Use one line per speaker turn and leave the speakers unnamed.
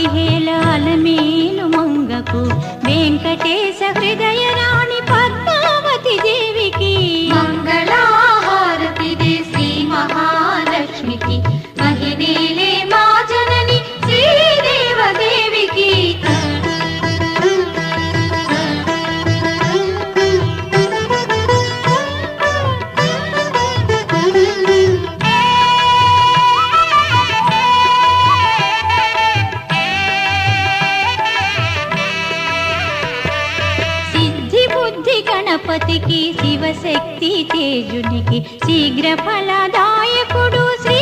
పదిహేల అలమేలు మంగకు వెంకటేశ హృదయ రాణి పద్మావతి దేవికి
మంగళహారతి దే శ్రీ మహాలక్ష్మికి మహిళలే మా జనని శ్రీదేవదేవికి
గణపతికి శివశక్తి తేజునికి శీఘ్ర ఫలదాయకుడు శ్రీ